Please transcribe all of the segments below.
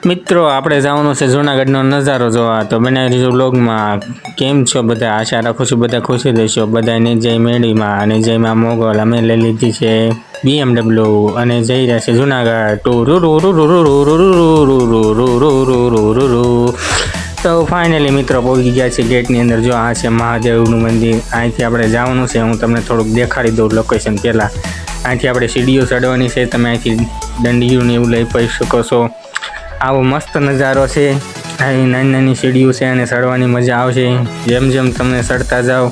મિત્રો આપણે જવાનું છે જૂનાગઢનો નજારો જોવા, તો બનાવી લીધો બ્લોગમાં. કેમ છો બધા? આશા રાખું છું બધા ખુશી રહેશો. બધાને જય મેળીમાં અને જયમાં મોગલ. અમે લઈ લીધી છે BMW અને જઈ રહ્યા છે જૂનાગઢ. તો ફાઇનલી મિત્રો પહોંચી ગયા છે ગેટની અંદર. જો આ છે મહાદેવનું મંદિર. અહીંથી આપણે જવાનું છે. હું તમને થોડુંક દેખાડી દઉં લોકેશન પહેલાં. અહીંથી આપણે સીડીઓ ચડવાની છે. તમે અહીંથી દંડિયું ને એવું લઈ પડી શકો છો. આવો મસ્ત નજારો છે. અહીં નાની નાની સીડીઓ છે અને ચડવાની મજા આવશે. જેમ જેમ તમે ચડતા જાઓ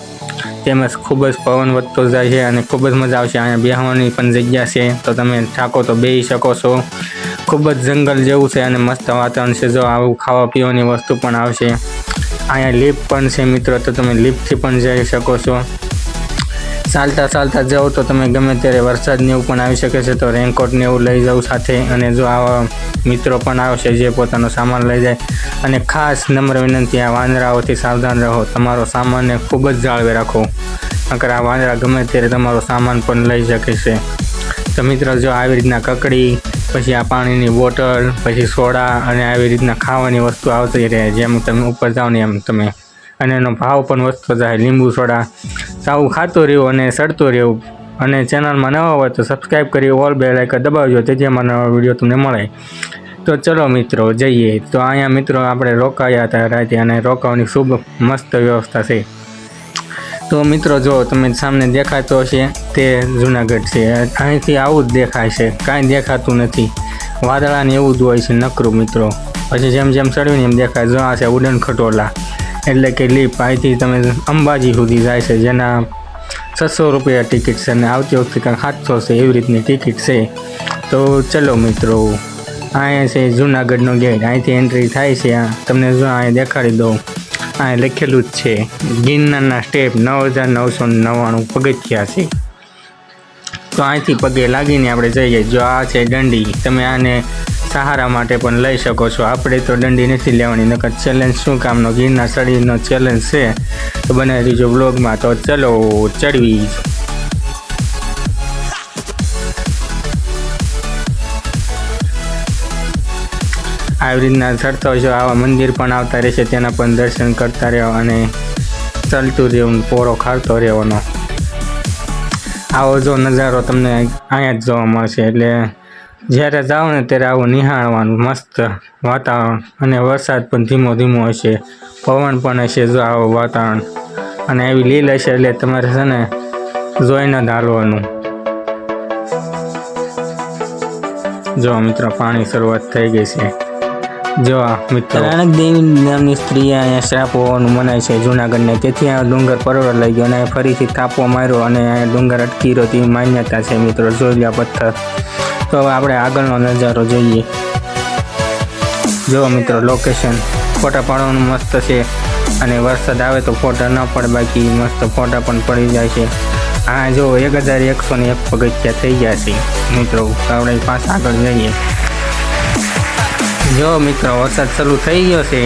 તેમ ખૂબ જ પવન વધતો જાય છે અને ખૂબ જ મજા આવશે. અહીંયા બેસવાની પણ જગ્યા છે, તો તમે થાકો તો બેસી શકો છો. ખૂબ જ જંગલ જેવું છે અને મસ્ત વાતાવરણ છે. જો આવું ખાવા પીવાની વસ્તુ પણ આવશે. અહીંયા લિફ્ટ પણ છે મિત્રો, તો તમે લિફ્ટથી પણ જઈ શકો છો. ચાલતા ચાલતા જાઓ તો તમે ગમે ત્યારે વરસાદને એવું પણ આવી શકે છે, તો રેનકોટને એવું લઈ જાઉં સાથે. અને જો આવા મિત્રો પણ આવશે જે પોતાનો સામાન લઈ જાય. અને ખાસ નમ્ર વિનંતી, આ વાંદરાઓથી સાવધાન રહો. તમારો સામાનને ખૂબ જ જાળવે રાખો, નકર આ વાંદરા ગમે ત્યારે તમારો સામાન પણ લઈ શકે છે. તો મિત્રો જો આવી રીતના કકડી, પછી આ પાણીની બોટલ, પછી સોડા અને આવી રીતના ખાવાની વસ્તુ આવતી રહે. જેમ તમે ઉપર જાઓ ને એમ તમે, અને એનો ભાવ પણ વધતો જાય. લીંબુ સોડા સાવું ખાતું રહેવું અને સડતું રહેવું. અને ચેનલમાં નવા હોય તો સબસ્ક્રાઈબ કરી ઓલ બેલ આઇકન દબાવજો, તેથી અમારા નવા વિડીયો તમને મળે. તો ચલો મિત્રો જઈએ. તો અહીંયા મિત્રો આપણે રોકાયા હતા રાતે, અને રોકાવાની ખૂબ મસ્ત વ્યવસ્થા છે. તો મિત્રો જો તમે સામે દેખાતો હશે તે જૂનાગઢ છે. અહીંથી આવું જ દેખાય છે, કાંઈ દેખાતું નથી. વાદળાને એવું જ હોય છે નકરું મિત્રો. પછી જેમ જેમ ચડ્યું ને એમ દેખાય. જો આ છે ઉડન ખટોલા, એટલે કે લીપ. અહીંથી તમે અંબાજી સુધી જાય છે, જેના 600 રૂપિયા ટિકિટ છે અને આવતી વખતે કાંઈક 700 છે, એવી રીતની ટિકિટ છે. તો ચલો મિત્રો, અહીંયા છે જૂનાગઢનો ગેટ. અહીંથી એન્ટ્રી થાય છે. તમને જો અહીંયા દેખાડી દઉં, અહીં લખેલું જ છે ગિરનારના સ્ટેપ 9999 પગથિયા છે. તો અહીંથી પગે લાગીને આપણે જઈએ. જો આ છે દંડી, તમે આને સહારા માટે પણ લઈ શકો છો. આપણે તો દંડી નથી લેવાની, નકર ચેલેન્જ શું કામનો. ગિરનાર ચડીનો ચેલેન્જ છે, તો બનાવી દીજો બ્લોગમાં. તો ચલો ચડવી. આવી રીતના ચડતા હોય છે. આવા મંદિર પણ આવતા રહેશે, તેના પણ દર્શન કરતા રહ્યો અને ચાલતું રહેવું, પોરો ખાતો રહેવાનો. આવો જો નજારો તમને અહીંયા જ જોવા મળશે. એટલે જ્યારે જાઓ ને ત્યારે આવું નિહાળવાનું. મસ્ત વાતાવરણ, અને વરસાદ પણ ધીમો ધીમો હશે, પવન પણ હશે. જો આવું વાતાવરણ અને એવી લીલ હશે, એટલે તમારે છે ને જોઈને જ હાલવાનું. જો મિત્રો પાણી શરૂઆત થઈ ગઈ છે. જો મિત્રો રાણક દેવી નામની સ્ત્રીએ અહીંયા શ્રાપ હોવાનું મનાય છે જૂનાગઢને, તેથી આ ડુંગર પરવળ લઈ ગયો અને ફરીથી થાપો માર્યો અને અહીંયા ડુંગર અટકી રહ્યો તેવી માન્યતા છે મિત્રો. જોઈ લ્યા પથ્થર. તો હવે આપણે આગળનો નજારો જોઈએ. જો મિત્રો લોકેશન ફોટા પાડવાનું મસ્ત છે, અને વરસાદ આવે તો ફોટા ન પડે, બાકી મસ્ત ફોટા પણ પડી જાય છે. હા જો 1101 પગથિયા થઈ ગયા છે મિત્રો. તો આપણે પાછા આગળ જઈએ. જો મિત્રો વરસાદ શરૂ થઈ ગયો છે.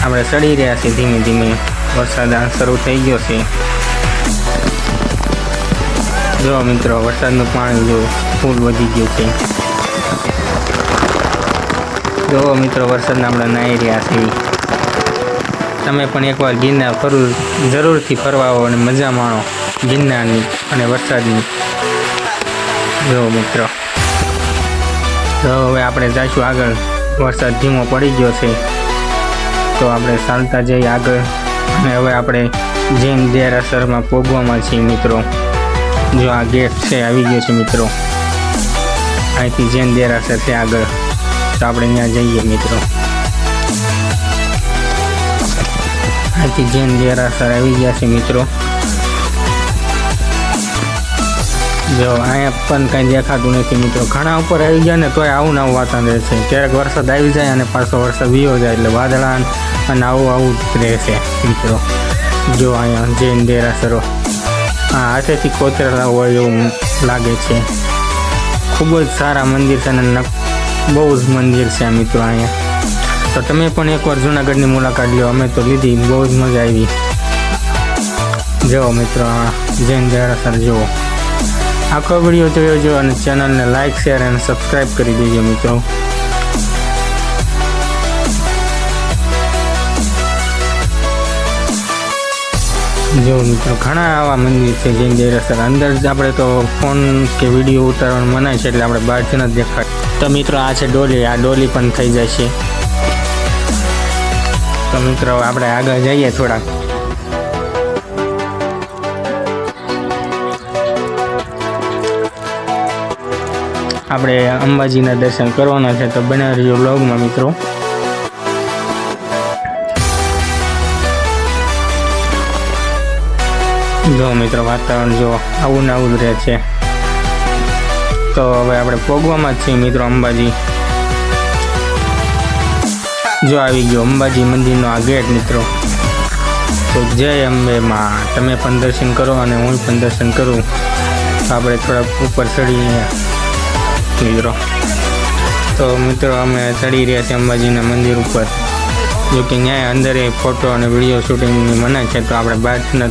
આપણે ચડી રહ્યા છીએ ધીમે ધીમે. વરસાદ શરૂ થઈ ગયો છે. જો મિત્રો વરસાદનું પાણી જો ફૂલ વધી ગયું છે. જો મિત્રો વરસાદના આપણે નાહી રહ્યા છીએ. તમે પણ એકવાર ગિરનાર જરૂરથી ફરવા આવો અને મજા માણો ગિરનારની અને વરસાદની. જો મિત્રો તો હવે આપણે જઈશું આગળ. વરસાદ ધીમો પડી ગયો છે, તો આપણે ચાલતા જઈએ આગળ. અને હવે આપણે જૈન દેરાસરમાં પહોંચવામાં છીએ મિત્રો. જો આ ગેટ છે, આવી ગયો છે મિત્રો. અહીંથી જૈન દેરાસર છે આગળ, તો આપણે ત્યાં જઈએ મિત્રો. અહીંથી જૈન દેરાસર આવી ગયા છે મિત્રો. જો અહીંયા પણ કંઈ દેખાતું નથી મિત્રો. ઘણા ઉપર આવી ગયા ને તોય આવું આવું વાતાવરણ રહેશે. ક્યારેક વરસાદ આવી જાય અને પાછો વરસાદ વીયો જાય, એટલે વાદળા અને આવું જ રહેશે મિત્રો. જો અહીંયા જૈન દેરાસરો હા હાથેથી કોતરેલા હોય એવું લાગે છે. ખૂબ જ સારા મંદિર છે અને બહુ જ મંદિર છે મિત્રો અહીંયા. તો તમે પણ એકવાર જૂનાગઢની મુલાકાત લો. અમે તો લીધી, બહુ જ મજા આવી. જો મિત્રો આ જૈન દેરાસર જુઓ. આખો વિડીયો જોયો અને ચેનલને લાઇક, શેર અને સબસ્ક્રાઈબ કરી દેજો મિત્રો. જો મિત્રો ઘણા આવા મંદિર છે જૈન દેરાસર અંદર જ આપણે તો ફોન કે વિડીયો ઉતારવાનું મનાય છે, એટલે આપણે બહારથી નથી દેખાય. તો મિત્રો આ છે ડોલી, આ ડોલી પણ થઈ જશે. તો મિત્રો આપણે આગળ જઈએ થોડાક. આપણે અંબાજીના દર્શન કરવાના છે, તો બનાવી રહ્યો વ્લોગમાં મિત્રો. જો મિત્રો વાતાવરણ જો આવું ને આવું જ રહે છે. તો હવે આપણે પોગવામાં જ છીએ મિત્રો અંબાજી. જો આવી ગયો અંબાજી મંદિરનો આ ગેટ મિત્રો. તો જય અંબે માં, તમે પણ દર્શન કરો અને હું પણ દર્શન કરું. આપણે થોડાક ઉપર ચડીએ મિત્રો. તો મિત્રો અમે ચડી રહ્યા છીએ અંબાજીના મંદિર ઉપર. જો કે ન્યાય અંદર ફોટો અને વિડીયો શૂટિંગની મનાય છે, તો આપણે બહારના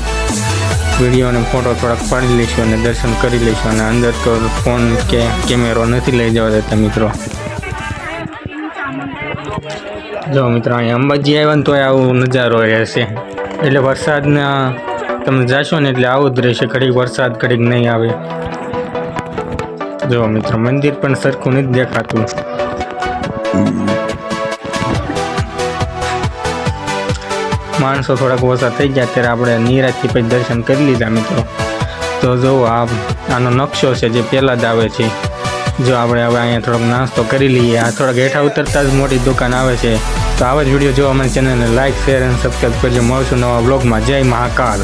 વિડીયો અને ફોટો થોડાક પાડી લઈશું અને દર્શન કરી લઈશું. અને અંદર તો ફોન કે કેમેરો નથી લઈ જવા દેતા મિત્રો. જો મિત્રો અહીંયા અંબાજી આવ્યા ને તો આવું નજારો રહેશે. એટલે વરસાદના તમે જાશો ને એટલે આવું જ રહેશે, ઘડીક વરસાદ ઘડીક નહીં આવે. જો મિત્રો મંદિર પણ સરખું નથી દેખાતું. માણસો થોડાક ઓછા થઈ ગયા ત્યારે આપણે નિરાજથી પછી દર્શન કરી લીધા મિત્રો. તો જો આનો નકશો છે જે પહેલાં જ આવે છે. જો આપણે હવે અહીંયા થોડોક નાસ્તો કરી લઈએ. આ થોડાક હેઠા ઉતરતા જ મોટી દુકાન આવે છે. તો આવા જ વિડીયો જોવા અમારી ચેનલને લાઇક, શેર અને સબસ્ક્રાઈબ કરજો. મળશું નવા બ્લોગમાં. જય મહાકાલ.